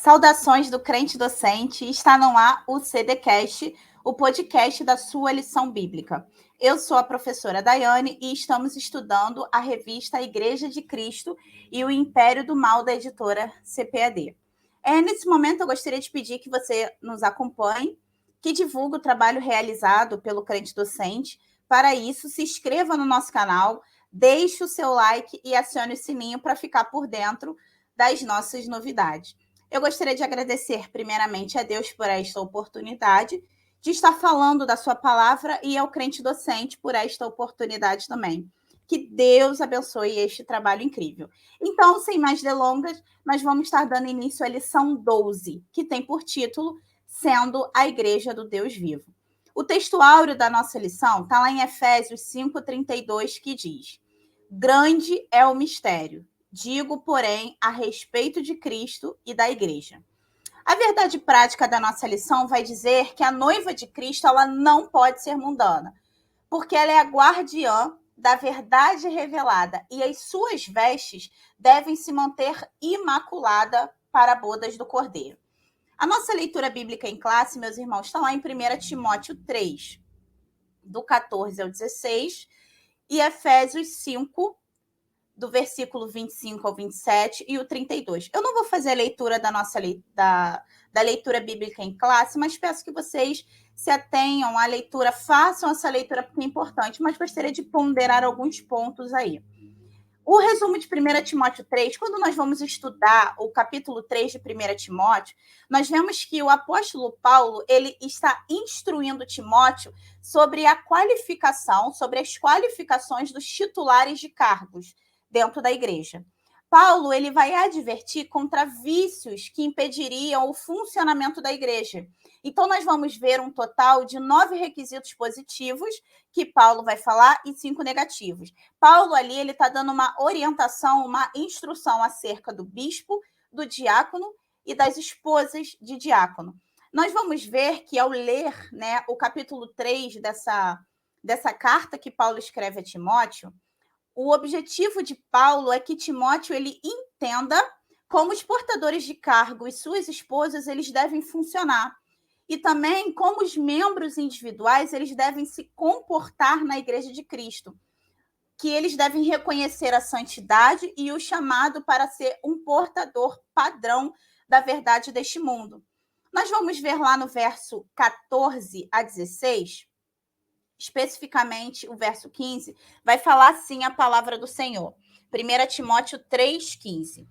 Saudações do crente docente, está no ar o CDcast, o podcast da sua lição bíblica. Eu sou a professora Daiane e estamos estudando a revista Igreja de Cristo e o Império do Mal da editora CPAD. Nesse momento eu gostaria de pedir que você nos acompanhe, que divulgue o trabalho realizado pelo crente docente. Para isso, se inscreva no nosso canal, deixe o seu like e acione o sininho para ficar por dentro das nossas novidades. Eu gostaria de agradecer primeiramente a Deus por esta oportunidade de estar falando da sua palavra e ao crente docente por esta oportunidade também. Que Deus abençoe este trabalho incrível. Então, sem mais delongas, nós vamos estar dando início à lição 12, que tem por título Sendo a Igreja do Deus Vivo. O texto áureo da nossa lição está lá em Efésios 5:32, que diz: Grande é o mistério. Digo, porém, a respeito de Cristo e da igreja. A verdade prática da nossa lição vai dizer que a noiva de Cristo ela não pode ser mundana, porque ela é a guardiã da verdade revelada e as suas vestes devem se manter imaculada para bodas do Cordeiro. A nossa leitura bíblica em classe, meus irmãos, está lá em 1 Timóteo 3, do 14 ao 16, e Efésios 5, do versículo 25 ao 27 e o 32. Eu não vou fazer a leitura da leitura bíblica em classe, mas peço que vocês se atenham à leitura, façam essa leitura porque é importante, mas gostaria de ponderar alguns pontos aí. O resumo de 1 Timóteo 3, quando nós vamos estudar o capítulo 3 de 1 Timóteo, nós vemos que o apóstolo Paulo ele está instruindo Timóteo sobre a qualificação, sobre as qualificações dos titulares de cargos dentro da igreja. Paulo ele vai advertir contra vícios que impediriam o funcionamento da igreja. Então, nós vamos ver um total de 9 requisitos positivos que Paulo vai falar e 5 negativos. Paulo ali ele está dando uma orientação, uma instrução acerca do bispo, do diácono e das esposas de diácono. Nós vamos ver que ao ler, o capítulo 3 dessa carta que Paulo escreve a Timóteo, o objetivo de Paulo é que Timóteo ele entenda como os portadores de cargo e suas esposas eles devem funcionar. E também como os membros individuais eles devem se comportar na Igreja de Cristo. Que eles devem reconhecer a santidade e o chamado para ser um portador padrão da verdade deste mundo. Nós vamos ver lá no verso 14 a 16... especificamente o verso 15, vai falar assim a palavra do Senhor. 1 Timóteo 3,15.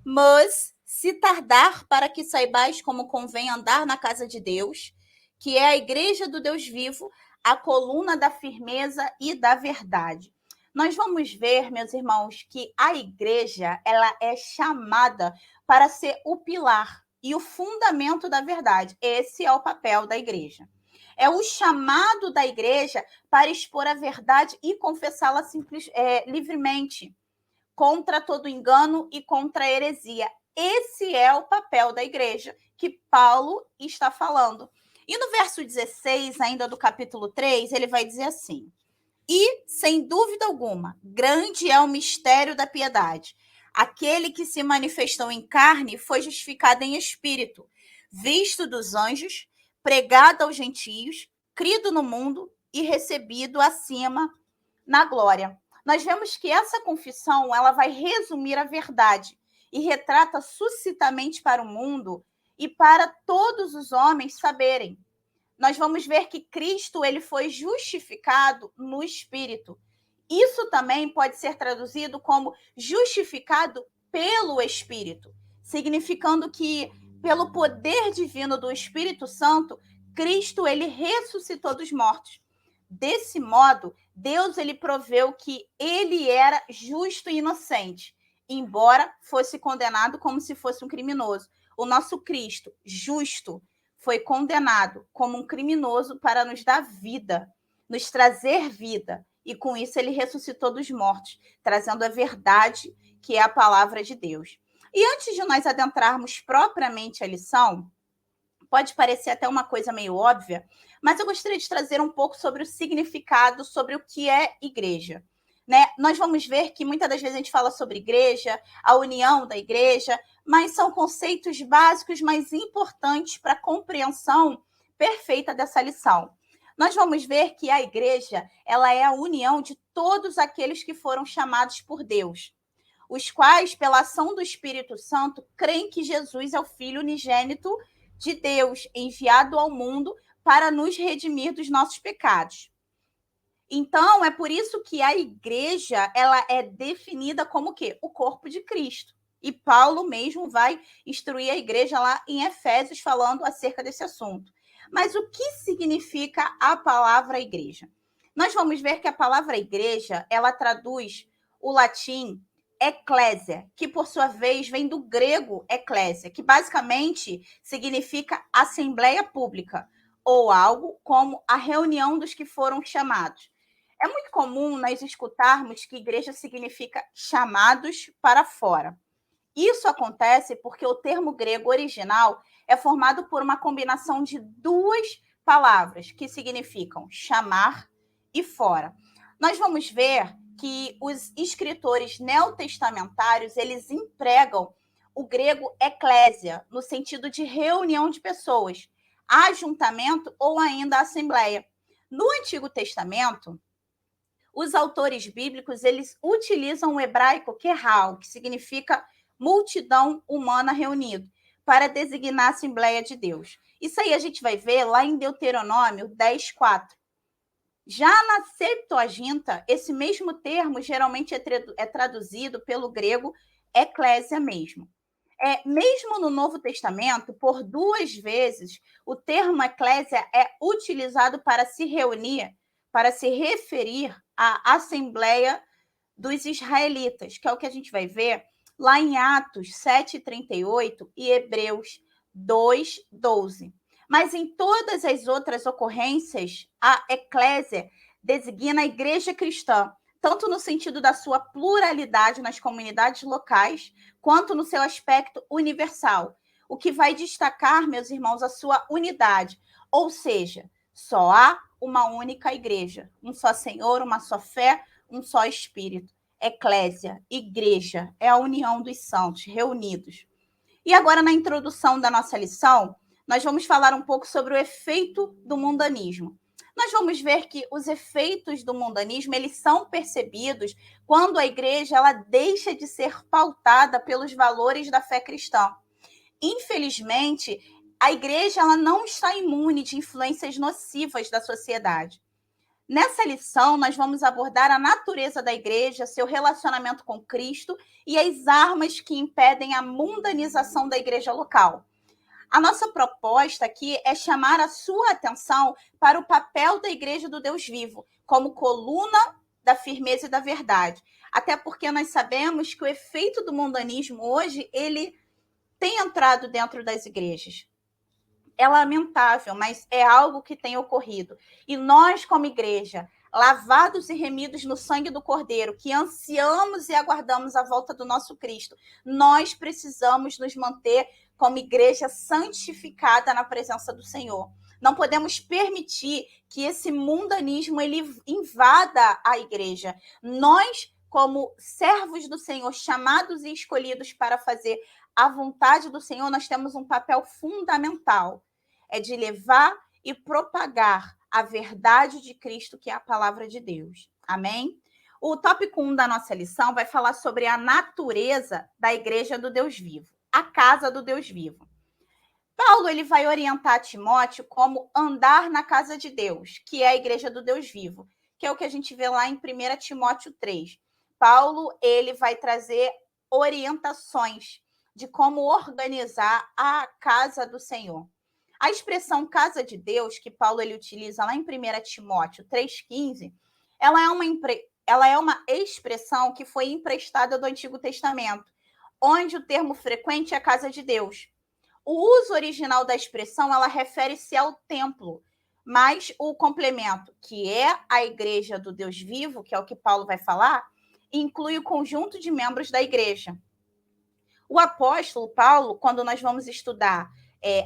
Mas, se tardar para que saibais como convém andar na casa de Deus, que é a igreja do Deus vivo, a coluna da firmeza e da verdade. Nós vamos ver, meus irmãos, que a igreja ela é chamada para ser o pilar e o fundamento da verdade. Esse é o papel da igreja. É o chamado da igreja para expor a verdade e confessá-la livremente, contra todo engano e contra a heresia. Esse é o papel da igreja que Paulo está falando. E no verso 16, ainda do capítulo 3, ele vai dizer assim: E, sem dúvida alguma, grande é o mistério da piedade. Aquele que se manifestou em carne foi justificado em espírito, visto dos anjos, pregado aos gentios, crido no mundo e recebido acima na glória. Nós vemos que essa confissão ela vai resumir a verdade e retrata sucintamente para o mundo e para todos os homens saberem. Nós vamos ver que Cristo ele foi justificado no Espírito. Isso também pode ser traduzido como justificado pelo Espírito, significando que pelo poder divino do Espírito Santo, Cristo ele ressuscitou dos mortos. Desse modo, Deus ele proveu que ele era justo e inocente, embora fosse condenado como se fosse um criminoso. O nosso Cristo, justo, foi condenado como um criminoso para nos dar vida, nos trazer vida. E com isso ele ressuscitou dos mortos, trazendo a verdade que é a palavra de Deus. E antes de nós adentrarmos propriamente a lição, pode parecer até uma coisa meio óbvia, mas eu gostaria de trazer um pouco sobre o significado, sobre o que é igreja. Nós vamos ver que muitas das vezes a gente fala sobre igreja, a união da igreja, mas são conceitos básicos, mas importantes para a compreensão perfeita dessa lição. Nós vamos ver que a igreja, ela é a união de todos aqueles que foram chamados por Deus, os quais, pela ação do Espírito Santo, creem que Jesus é o Filho unigênito de Deus, enviado ao mundo para nos redimir dos nossos pecados. Então, é por isso que a igreja, ela é definida como o quê? O corpo de Cristo. E Paulo mesmo vai instruir a igreja lá em Efésios falando acerca desse assunto. Mas o que significa a palavra igreja? Nós vamos ver que a palavra igreja, ela traduz o latim eclésia, que por sua vez vem do grego eclésia, que basicamente significa assembleia pública, ou algo como a reunião dos que foram chamados. É muito comum nós escutarmos que igreja significa chamados para fora. Isso acontece porque o termo grego original é formado por uma combinação de duas palavras que significam chamar e fora. Nós vamos ver que os escritores neotestamentários, eles empregam o grego eclésia, no sentido de reunião de pessoas, ajuntamento ou ainda assembleia. No Antigo Testamento, os autores bíblicos, eles utilizam o hebraico kerral, que significa multidão humana reunida, para designar a Assembleia de Deus. Isso aí a gente vai ver lá em Deuteronômio 10:4. Já na Septuaginta, esse mesmo termo geralmente é traduzido pelo grego eclésia mesmo. Mesmo no Novo Testamento, por 2 vezes, o termo eclésia é utilizado para se reunir, para se referir à Assembleia dos Israelitas, que é o que a gente vai ver lá em Atos 7:38 e Hebreus 2:12. Mas em todas as outras ocorrências, a eclésia designa a igreja cristã, tanto no sentido da sua pluralidade nas comunidades locais, quanto no seu aspecto universal, o que vai destacar, meus irmãos, a sua unidade, ou seja, só há uma única igreja, um só Senhor, uma só fé, um só Espírito. Eclésia, igreja, é a união dos santos reunidos. E agora, na introdução da nossa lição, nós vamos falar um pouco sobre o efeito do mundanismo. Nós vamos ver que os efeitos do mundanismo, eles são percebidos quando a igreja ela deixa de ser pautada pelos valores da fé cristã. Infelizmente, a igreja ela não está imune de influências nocivas da sociedade. Nessa lição, nós vamos abordar a natureza da igreja, seu relacionamento com Cristo e as armas que impedem a mundanização da igreja local. A nossa proposta aqui é chamar a sua atenção para o papel da igreja do Deus vivo, como coluna da firmeza e da verdade. Até porque nós sabemos que o efeito do mundanismo hoje, ele tem entrado dentro das igrejas. É lamentável, mas é algo que tem ocorrido. E nós, como igreja, lavados e remidos no sangue do Cordeiro, que ansiamos e aguardamos a volta do nosso Cristo, nós precisamos nos manter como igreja santificada na presença do Senhor. Não podemos permitir que esse mundanismo ele invada a igreja. Nós, como servos do Senhor, chamados e escolhidos para fazer a vontade do Senhor, nós temos um papel fundamental, é de levar e propagar a verdade de Cristo, que é a palavra de Deus. Amém? O tópico 1 da nossa lição vai falar sobre a natureza da igreja do Deus vivo, a casa do Deus vivo. Paulo ele vai orientar Timóteo como andar na casa de Deus, que é a igreja do Deus vivo, que é o que a gente vê lá em 1 Timóteo 3. Paulo ele vai trazer orientações de como organizar a casa do Senhor. A expressão casa de Deus, que Paulo ele utiliza lá em 1 Timóteo 3,15, ela é uma expressão que foi emprestada do Antigo Testamento, onde o termo frequente é casa de Deus. O uso original da expressão, ela refere-se ao templo, mas o complemento, que é a igreja do Deus vivo, que é o que Paulo vai falar, inclui o conjunto de membros da igreja. O apóstolo Paulo, quando nós vamos estudar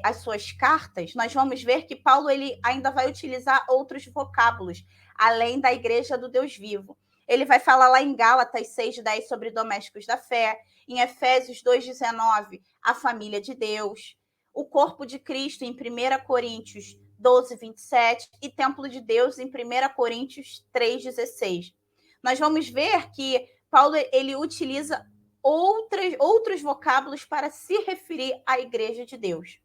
as suas cartas, nós vamos ver que Paulo ele ainda vai utilizar outros vocábulos, além da igreja do Deus vivo. Ele vai falar lá em Gálatas 6:10 sobre domésticos da fé, em Efésios 2:19, a família de Deus, o corpo de Cristo em 1 Coríntios 12:27 e templo de Deus em 1 Coríntios 3:16. Nós vamos ver que Paulo ele utiliza outros vocábulos para se referir à igreja de Deus.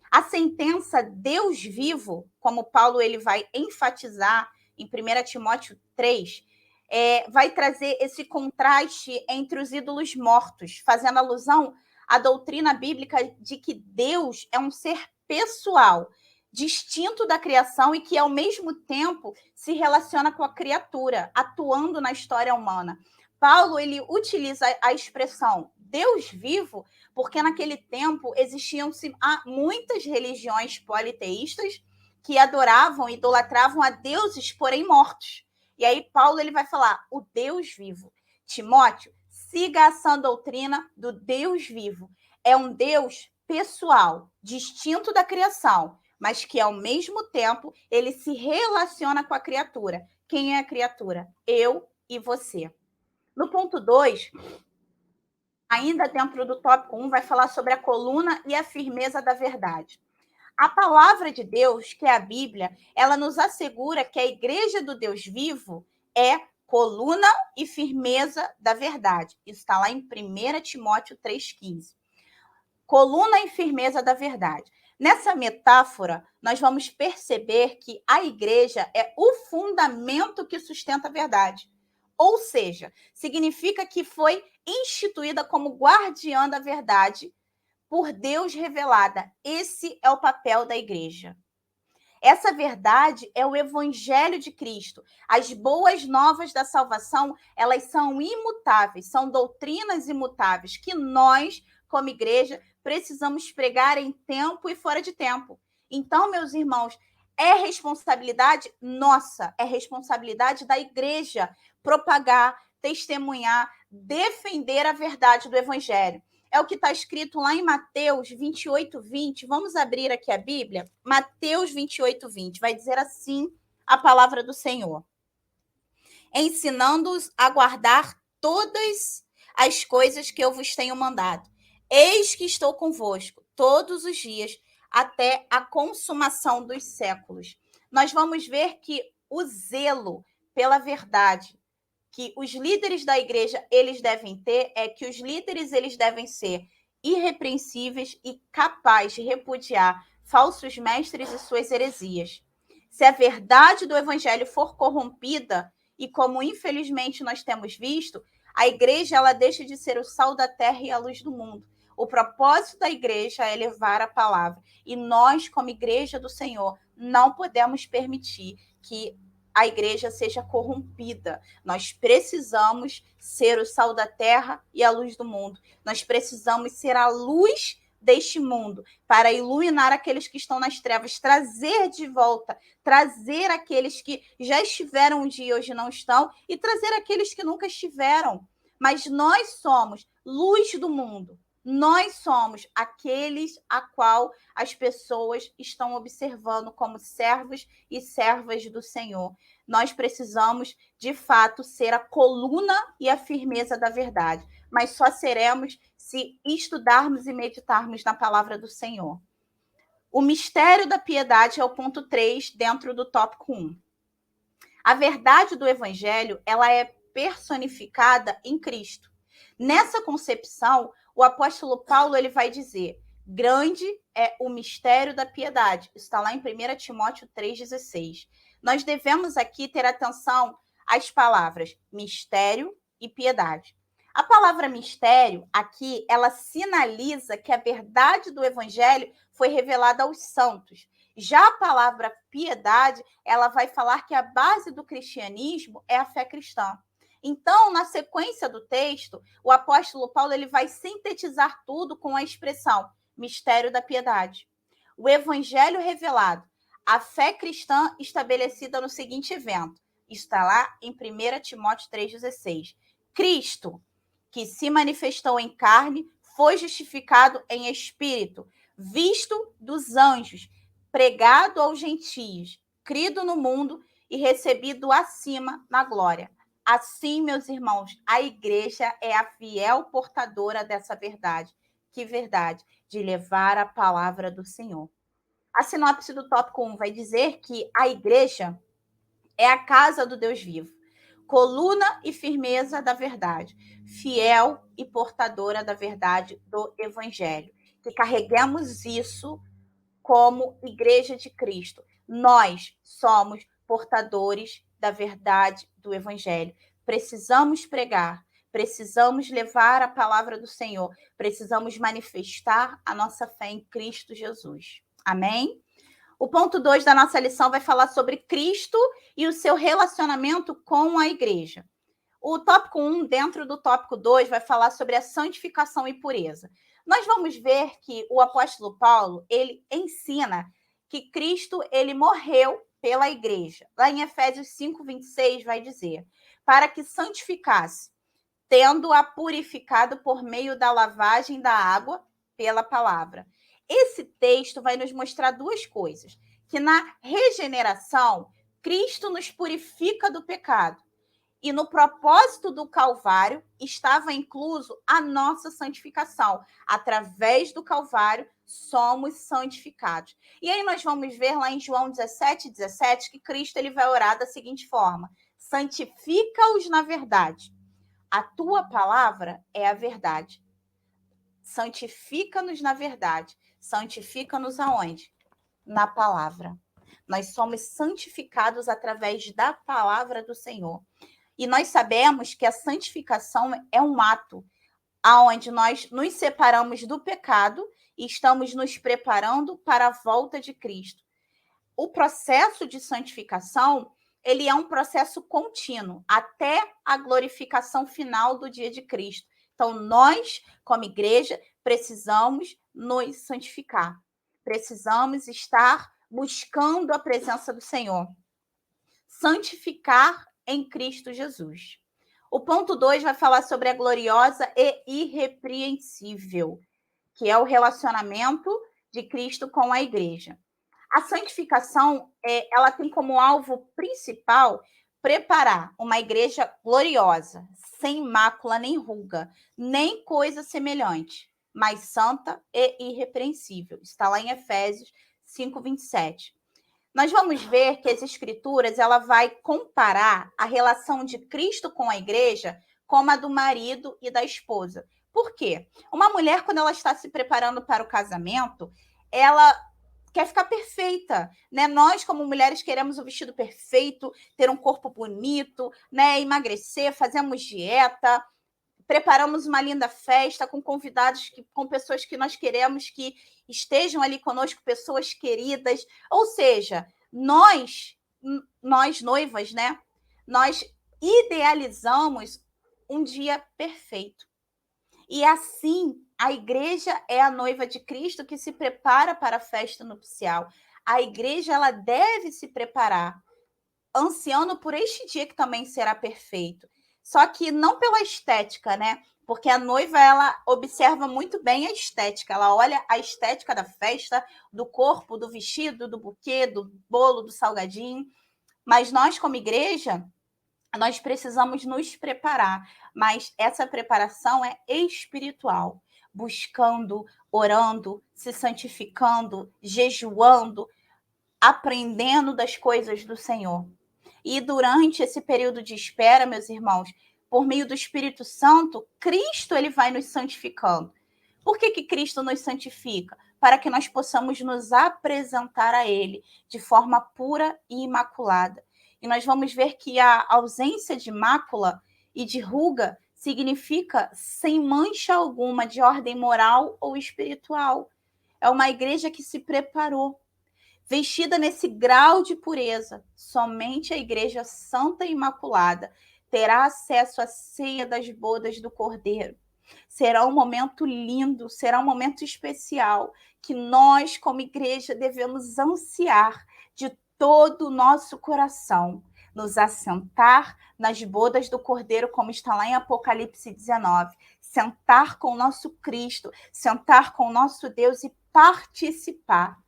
A sentença Deus vivo, como Paulo ele vai enfatizar em 1 Timóteo 3, vai trazer esse contraste entre os ídolos mortos, fazendo alusão à doutrina bíblica de que Deus é um ser pessoal, distinto da criação e que, ao mesmo tempo, se relaciona com a criatura, atuando na história humana. Paulo ele utiliza a expressão Deus vivo porque naquele tempo existiam muitas religiões politeístas que adoravam e idolatravam a deuses, porém mortos. E aí Paulo ele vai falar o Deus vivo. Timóteo, siga a sã doutrina do Deus vivo. É um Deus pessoal, distinto da criação, mas que ao mesmo tempo ele se relaciona com a criatura. Quem é a criatura? Eu e você. No ponto 2, ainda dentro do tópico 1, vai falar sobre a coluna e a firmeza da verdade. A palavra de Deus, que é a Bíblia, ela nos assegura que a igreja do Deus vivo é coluna e firmeza da verdade. Isso está lá em 1 Timóteo 3,15. Coluna e firmeza da verdade. Nessa metáfora, nós vamos perceber que a igreja é o fundamento que sustenta a verdade. Ou seja, significa que foi instituída como guardiã da verdade por Deus revelada. Esse é o papel da igreja. Essa verdade é o evangelho de Cristo. As boas novas da salvação, elas são imutáveis, são doutrinas imutáveis que nós, como igreja, precisamos pregar em tempo e fora de tempo. Então, meus irmãos, é responsabilidade nossa, é responsabilidade da igreja propagar, testemunhar, defender a verdade do evangelho. É o que está escrito lá em Mateus 28:20. Vamos abrir aqui a Bíblia? Mateus 28:20. Vai dizer assim a palavra do Senhor. Ensinando-os a guardar todas as coisas que eu vos tenho mandado. Eis que estou convosco todos os dias, até a consumação dos séculos. Nós vamos ver que o zelo pela verdade que os líderes da igreja eles devem ter é que os líderes eles devem ser irrepreensíveis e capazes de repudiar falsos mestres e suas heresias. Se a verdade do evangelho for corrompida, e como infelizmente nós temos visto, a igreja ela deixa de ser o sal da terra e a luz do mundo. O propósito da igreja é levar a palavra. E nós, como igreja do Senhor, não podemos permitir que a igreja seja corrompida. Nós precisamos ser o sal da terra e a luz do mundo. Nós precisamos ser a luz deste mundo para iluminar aqueles que estão nas trevas, trazer de volta, trazer aqueles que já estiveram um dia e hoje não estão e trazer aqueles que nunca estiveram. Mas nós somos luz do mundo. Nós somos aqueles a qual as pessoas estão observando como servos e servas do Senhor. Nós precisamos, de fato, ser a coluna e a firmeza da verdade, mas só seremos se estudarmos e meditarmos na palavra do Senhor. O mistério da piedade é o ponto 3 dentro do tópico 1. A verdade do evangelho, ela é personificada em Cristo. Nessa concepção, o apóstolo Paulo ele vai dizer: grande é o mistério da piedade. Isso está lá em 1 Timóteo 3,16. Nós devemos aqui ter atenção às palavras mistério e piedade. A palavra mistério, aqui, ela sinaliza que a verdade do evangelho foi revelada aos santos. Já a palavra piedade, ela vai falar que a base do cristianismo é a fé cristã. Então, na sequência do texto, o apóstolo Paulo ele vai sintetizar tudo com a expressão mistério da piedade. O evangelho revelado, a fé cristã estabelecida no seguinte evento. Está lá em 1 Timóteo 3,16. Cristo, que se manifestou em carne, foi justificado em espírito, visto dos anjos, pregado aos gentios, crido no mundo e recebido acima na glória. Assim, meus irmãos, a igreja é a fiel portadora dessa verdade. Que verdade? De levar a palavra do Senhor. A sinopse do tópico 1 vai dizer que a igreja é a casa do Deus vivo, coluna e firmeza da verdade, fiel e portadora da verdade do evangelho. Que carreguemos isso como igreja de Cristo. Nós somos portadores da verdade do evangelho. Precisamos pregar, precisamos levar a palavra do Senhor, precisamos manifestar a nossa fé em Cristo Jesus. Amém? O ponto 2 da nossa lição vai falar sobre Cristo e o seu relacionamento com a igreja. O tópico 1, dentro do tópico 2, vai falar sobre a santificação e pureza. Nós vamos ver que o apóstolo Paulo, ele ensina que Cristo, ele morreu pela igreja. Lá em Efésios 5:26 vai dizer, para que santificasse, tendo-a purificado por meio da lavagem da água pela palavra. Esse texto vai nos mostrar duas coisas, que na regeneração, Cristo nos purifica do pecado. E no propósito do Calvário estava incluso a nossa santificação. Através do Calvário, somos santificados. E aí nós vamos ver lá em João 17:17, que Cristo ele vai orar da seguinte forma: santifica-os na verdade. A tua palavra é a verdade. Santifica-nos na verdade. Santifica-nos aonde? Na palavra. Nós somos santificados através da palavra do Senhor. E nós sabemos que a santificação é um ato onde nós nos separamos do pecado e estamos nos preparando para a volta de Cristo. O processo de santificação, ele é um processo contínuo, até a glorificação final do dia de Cristo. Então, nós, como igreja, precisamos nos santificar. Precisamos estar buscando a presença do Senhor. Santificar em Cristo Jesus. O ponto 2 vai falar sobre a gloriosa e irrepreensível, que é o relacionamento de Cristo com a igreja. A santificação, ela tem como alvo principal preparar uma igreja gloriosa, sem mácula nem ruga, nem coisa semelhante, mas santa e irrepreensível. Está lá em Efésios 5:27. Nós vamos ver que as escrituras ela vai comparar a relação de Cristo com a igreja como a do marido e da esposa. Por quê? Uma mulher, quando ela está se preparando para o casamento, ela quer ficar perfeita, né? Nós, como mulheres, queremos o vestido perfeito, ter um corpo bonito, né? Emagrecer, fazemos dieta, preparamos uma linda festa com convidados, com pessoas que nós queremos que estejam ali conosco, pessoas queridas. Ou seja, nós noivas, né? Nós idealizamos um dia perfeito. E assim, a igreja é a noiva de Cristo que se prepara para a festa nupcial. A igreja ela deve se preparar, ansiando por este dia que também será perfeito. Só que não pela estética, né? Porque a noiva, ela observa muito bem a estética. Ela olha a estética da festa, do corpo, do vestido, do buquê, do bolo, do salgadinho. Mas nós, como igreja, nós precisamos nos preparar. Mas essa preparação é espiritual. Buscando, orando, se santificando, jejuando, aprendendo das coisas do Senhor. E durante esse período de espera, meus irmãos, por meio do Espírito Santo, Cristo ele vai nos santificando. Por que Cristo nos santifica? Para que nós possamos nos apresentar a Ele de forma pura e imaculada. E nós vamos ver que a ausência de mácula e de ruga significa sem mancha alguma de ordem moral ou espiritual. É uma igreja que se preparou, vestida nesse grau de pureza. Somente a igreja santa e imaculada terá acesso à ceia das bodas do Cordeiro. Será um momento lindo, será um momento especial que nós, como igreja, devemos ansiar de todo o nosso coração, nos assentar nas bodas do Cordeiro, como está lá em Apocalipse 19, sentar com o nosso Cristo, sentar com o nosso Deus e participar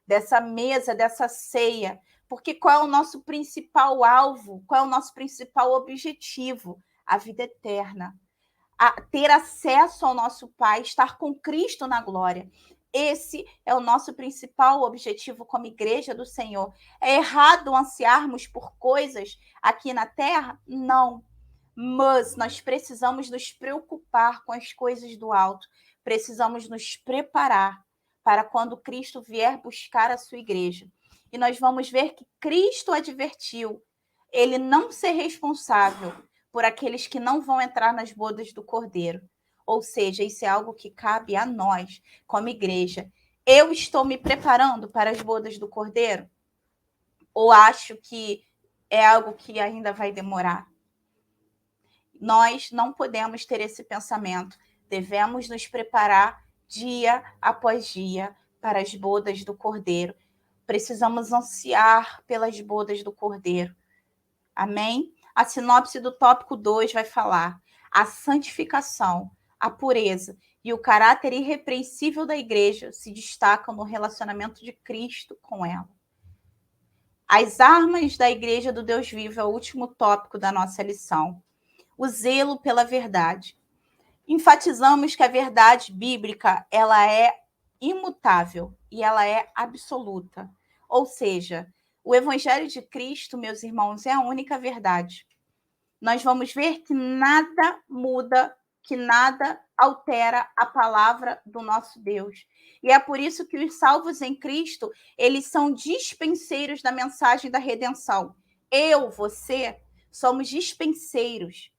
dessa mesa, dessa ceia, Porque qual é o nosso principal alvo? Qual é o nosso principal objetivo? A vida eterna. Ter acesso ao nosso Pai, estar com Cristo na glória. Esse é o nosso principal objetivo como igreja do Senhor. É errado ansiarmos por coisas aqui na terra? Não. Mas nós precisamos nos preocupar com as coisas do alto. Precisamos nos preparar para quando Cristo vier buscar a sua igreja. E nós vamos ver que Cristo advertiu ele não ser responsável por aqueles que não vão entrar nas bodas do Cordeiro. Ou seja, isso é algo que cabe a nós, como igreja. Eu estou me preparando para as bodas do Cordeiro? Ou acho que é algo que ainda vai demorar? Nós não podemos ter esse pensamento. Devemos nos preparar dia após dia para as bodas do Cordeiro. Precisamos ansiar pelas bodas do Cordeiro. Amém? A sinopse do tópico 2 vai falar: a santificação, a pureza e o caráter irrepreensível da igreja se destacam no relacionamento de Cristo com ela. As armas da igreja do Deus vivo é o último tópico da nossa lição. O zelo pela verdade. Enfatizamos que a verdade bíblica ela é imutável e ela é absoluta. Ou seja, o Evangelho de Cristo, meus irmãos, é a única verdade. Nós vamos ver que nada muda, que nada altera a palavra do nosso Deus. E é por isso que os salvos em Cristo, eles são dispenseiros da mensagem da redenção. Eu, você, somos dispenseiros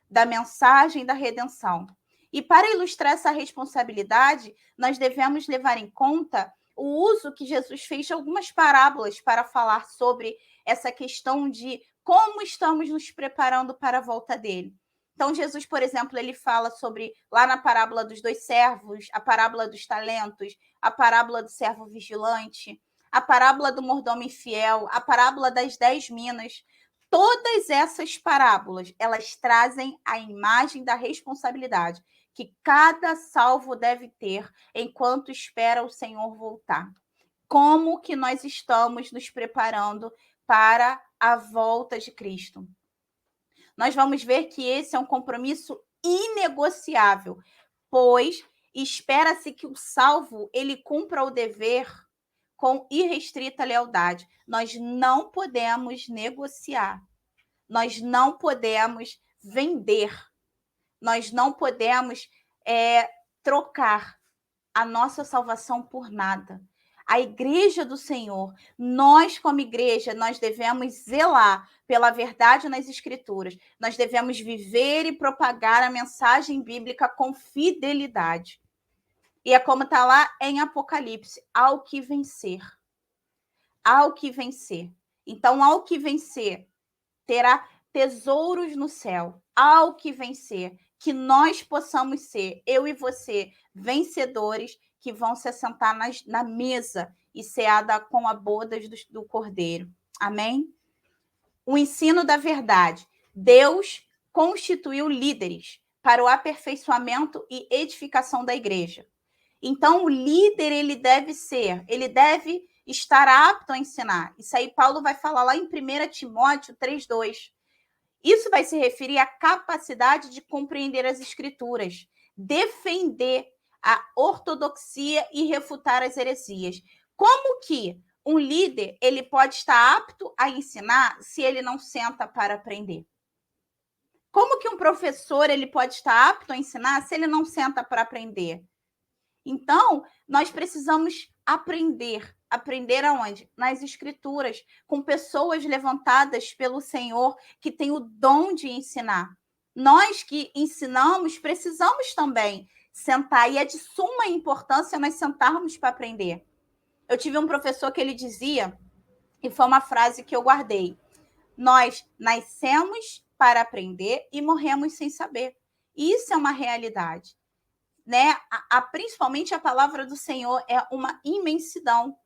da mensagem da redenção. E para ilustrar essa responsabilidade, nós devemos levar em conta o uso que Jesus fez de algumas parábolas para falar sobre essa questão de como estamos nos preparando para a volta dele. Então, Jesus, por exemplo, ele fala sobre, lá na parábola dos 2 servos, a parábola dos talentos, a parábola do servo vigilante, a parábola do mordomo infiel, a parábola das 10 minas. Todas essas parábolas, elas trazem a imagem da responsabilidade que cada salvo deve ter enquanto espera o Senhor voltar. Como que nós estamos nos preparando para a volta de Cristo? Nós vamos ver que esse é um compromisso inegociável, pois espera-se que o salvo ele cumpra o dever com irrestrita lealdade. Nós não podemos negociar, nós não podemos vender, nós não podemos trocar a nossa salvação por nada. A igreja do Senhor, nós como igreja, nós devemos zelar pela verdade nas escrituras. Nós devemos viver e propagar a mensagem bíblica com fidelidade. E é como está lá em Apocalipse, ao que vencer. Ao que vencer. Então, ao que vencer, terá tesouros no céu. Ao que vencer, que nós possamos ser, eu e você, vencedores, que vão se assentar na mesa e ceada com a bodas do Cordeiro. Amém? O ensino da verdade. Deus constituiu líderes para o aperfeiçoamento e edificação da igreja. Então, o líder, ele deve estar apto a ensinar. Isso aí Paulo vai falar lá em 1 Timóteo 3:2. Isso vai se referir à capacidade de compreender as escrituras, defender a ortodoxia e refutar as heresias. Como que um líder ele pode estar apto a ensinar se ele não senta para aprender? Como que um professor ele pode estar apto a ensinar se ele não senta para aprender? Então, nós precisamos aprender. Aprender aonde? Nas escrituras, com pessoas levantadas pelo Senhor que têm o dom de ensinar. Nós que ensinamos, precisamos também sentar, e é de suma importância nós sentarmos para aprender. Eu tive um professor que ele dizia, e foi uma frase que eu guardei: nós nascemos para aprender e morremos sem saber. Isso é uma realidade. Né? Principalmente a palavra do Senhor é uma imensidão.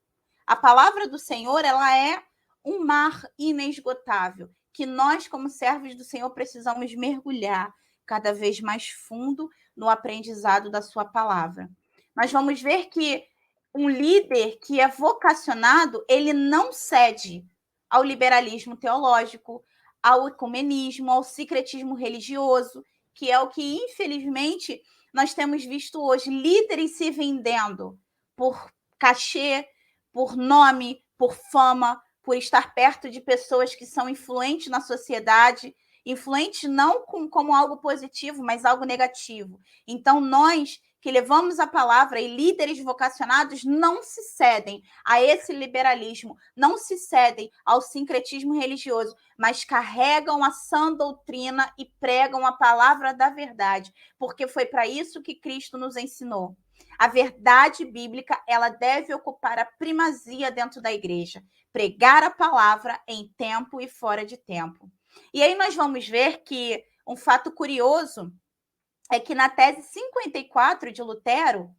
A palavra do Senhor ela é um mar inesgotável, que nós, como servos do Senhor, precisamos mergulhar cada vez mais fundo no aprendizado da sua palavra. Nós vamos ver que um líder que é vocacionado, ele não cede ao liberalismo teológico, ao ecumenismo, ao sincretismo religioso, que é o que, infelizmente, nós temos visto hoje, líderes se vendendo por cachê, por nome, por fama, por estar perto de pessoas que são influentes na sociedade, influentes não como algo positivo, mas algo negativo. Então, nós que levamos a palavra e líderes vocacionados não se cedem a esse liberalismo, não se cedem ao sincretismo religioso, mas carregam a sã doutrina e pregam a palavra da verdade, porque foi para isso que Cristo nos ensinou. A verdade bíblica, ela deve ocupar a primazia dentro da igreja, pregar a palavra em tempo e fora de tempo. E aí nós vamos ver que um fato curioso é que na tese 54 de Lutero,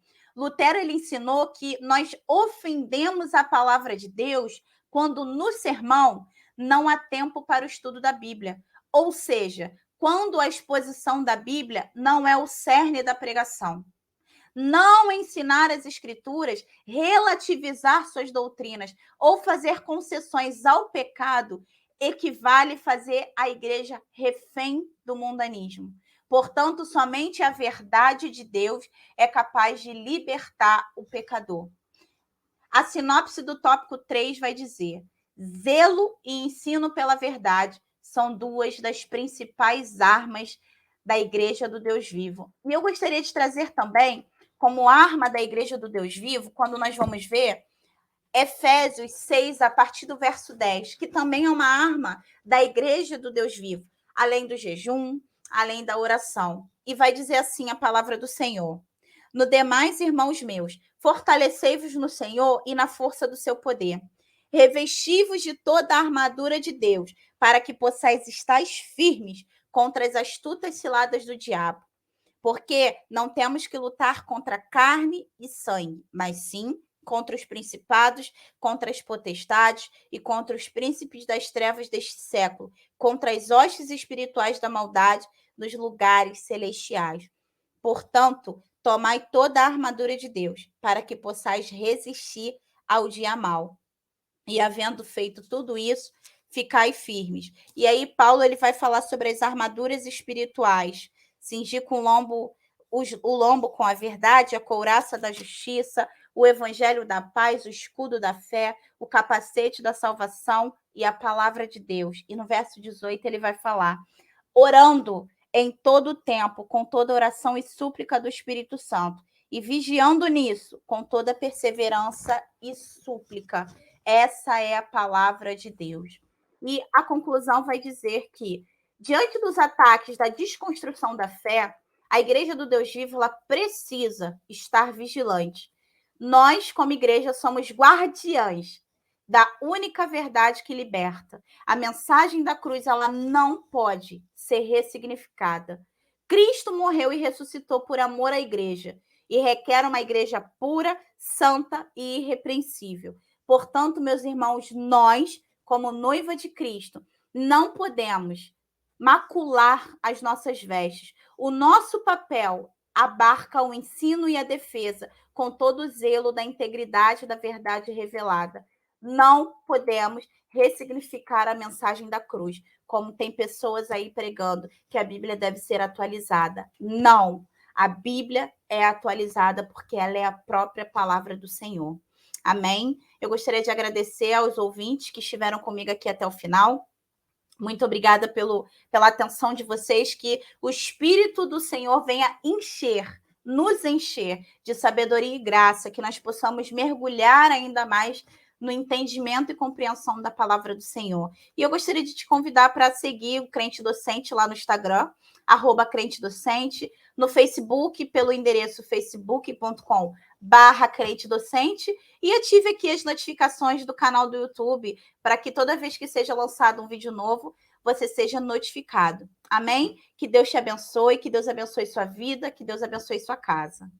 ele ensinou que nós ofendemos a palavra de Deus quando no sermão não há tempo para o estudo da Bíblia. Ou seja, quando a exposição da Bíblia não é o cerne da pregação. Não ensinar as escrituras, relativizar suas doutrinas ou fazer concessões ao pecado equivale a fazer a igreja refém do mundanismo. Portanto, somente a verdade de Deus é capaz de libertar o pecador. A sinopse do tópico 3 vai dizer: zelo e ensino pela verdade são duas das principais armas da Igreja do Deus Vivo. E eu gostaria de trazer também, como arma da Igreja do Deus Vivo, quando nós vamos ver Efésios 6, a partir do verso 10, que também é uma arma da Igreja do Deus Vivo, além do jejum, além da oração. E vai dizer assim a palavra do Senhor: no demais, irmãos meus, fortalecei-vos no Senhor e na força do seu poder. Revesti-vos de toda a armadura de Deus, para que possais estar firmes contra as astutas ciladas do diabo. Porque não temos que lutar contra carne e sangue, mas sim contra os principados, contra as potestades e contra os príncipes das trevas deste século, contra as hostes espirituais da maldade nos lugares celestiais. Portanto, tomai toda a armadura de Deus, para que possais resistir ao dia mau. E havendo feito tudo isso, ficai firmes. E aí Paulo ele vai falar sobre as armaduras espirituais, cingir com o lombo com a verdade, a couraça da justiça, o evangelho da paz, o escudo da fé, o capacete da salvação e a palavra de Deus. E no verso 18 ele vai falar: orando em todo o tempo, com toda oração e súplica do Espírito Santo, e vigiando nisso, com toda perseverança e súplica. Essa é a palavra de Deus. E a conclusão vai dizer que, diante dos ataques da desconstrução da fé, a Igreja do Deus Vivo ela precisa estar vigilante. Nós, como igreja, somos guardiães da única verdade que liberta. A mensagem da cruz ela não pode ser ressignificada. Cristo morreu e ressuscitou por amor à igreja e requer uma igreja pura, santa e irrepreensível. Portanto, meus irmãos, nós, como noiva de Cristo, não podemos macular as nossas vestes. O nosso papel abarca o ensino e a defesa, com todo o zelo da integridade da verdade revelada. Não podemos ressignificar a mensagem da cruz, como tem pessoas aí pregando que a Bíblia deve ser atualizada. Não, a Bíblia é atualizada porque ela é a própria palavra do Senhor. Amém? Eu gostaria de agradecer aos ouvintes que estiveram comigo aqui até o final. Muito obrigada pela atenção de vocês, que o Espírito do Senhor venha nos encher de sabedoria e graça, que nós possamos mergulhar ainda mais no entendimento e compreensão da palavra do Senhor. E eu gostaria de te convidar para seguir o Crente Docente lá no Instagram, @Crente Docente, no Facebook, pelo endereço facebook.com/Crente Docente, e ative aqui as notificações do canal do YouTube, para que toda vez que seja lançado um vídeo novo, você seja notificado. Amém? Que Deus te abençoe, que Deus abençoe sua vida, que Deus abençoe sua casa.